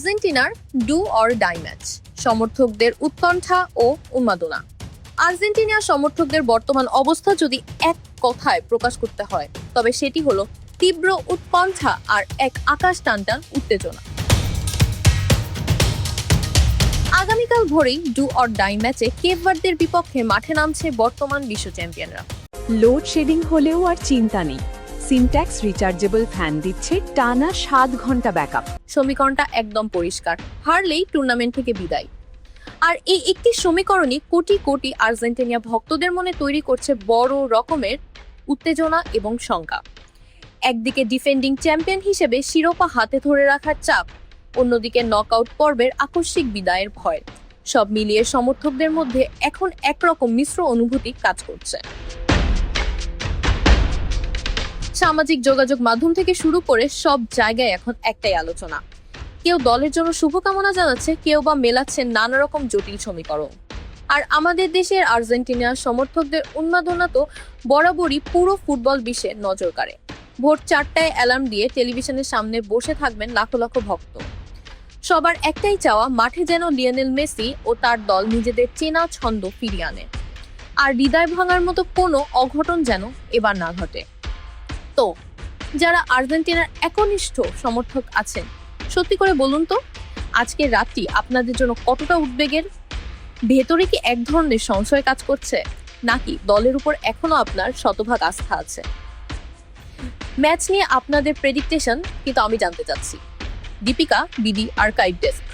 আর্জেন্টিনার do or die match, সমর্থকদের উৎকণ্ঠা ও উন্মাদনা। আর্জেন্টিনার সমর্থকদের বর্তমান অবস্থা যদি এক কথায় প্রকাশ করতে হয়, তবে সেটি হলো তীব্র উৎকণ্ঠা আর এক আকাশ টানটান উত্তেজনা। আগামীকাল ভোরেই ডু অর ডাই ম্যাচে কেপ ভার্দের বিপক্ষে মাঠে নামছে বর্তমান বিশ্ব চ্যাম্পিয়নরা। লোডশেডিং হলেও আর চিন্তা নেই, সিনট্যাক্স রিচার্জেবল ফ্যান দিচ্ছে টানা 7 ঘন্টা ব্যাকআপ। সমীকরণটা একদম পরিষ্কার, হারলেই টুর্নামেন্ট থেকে বিদায়। আর এই একটি সমীকরণই কোটি কোটি আর্জেন্টিনা ভক্তদের মনে তৈরি করছে বড় রকমের উত্তেজনা এবং শঙ্কা। একদিকে ডিফেন্ডিং চ্যাম্পিয়ন হিসেবে শিরোপা হাতে ধরে রাখার চাপ, অন্যদিকে নকআউট পর্বের আকস্মিক বিদায়ের ভয়। সব মিলিয়ে সমর্থকদের মধ্যে এখন একরকম মিশ্র অনুভূতি কাজ করছে। সামাজিক যোগাযোগ মাধ্যম থেকে শুরু করে সব জায়গায় এখন একটাই আলোচনা। কেউ দলের জন্য শুভকামনা জানাচ্ছে, কেউ বা মেলাচ্ছে নানা রকম জটিল সমীকরণ। আর আমাদের দেশের আর্জেন্টিনার সমর্থকদের উন্মাদনা তো বরাবরই পুরো ফুটবল বিশ্বে নজর কাড়ে। ভোর 4টায় অ্যালার্ম দিয়ে টেলিভিশনের সামনে বসে থাকবেন লাখো লাখো ভক্ত। সবার একটাই চাওয়া, মাঠে যেন লিওনেল মেসি ও তার দল নিজেদের চেনা ছন্দ ফিরিয়ে আনে, আর হৃদয় ভাঙার মতো কোনো অঘটন যেন এবার না ঘটে। তো যারা আর্জেন্টিনার একনিষ্ঠ সমর্থক আছেন, সত্যি করে বলুন তো, আজকের রাতটি আপনাদের জন্য কতটা উদ্বেগের? ভেতরে কি এক ধরনের সংশয় কাজ করছে, নাকি দলের উপর এখনো আপনার শতভাগ আস্থা আছে? ম্যাচ নিয়ে আপনাদের প্রেডিকটেশন কিন্তু আমি জানতে চাচ্ছি। Deepika, BD, archive desk.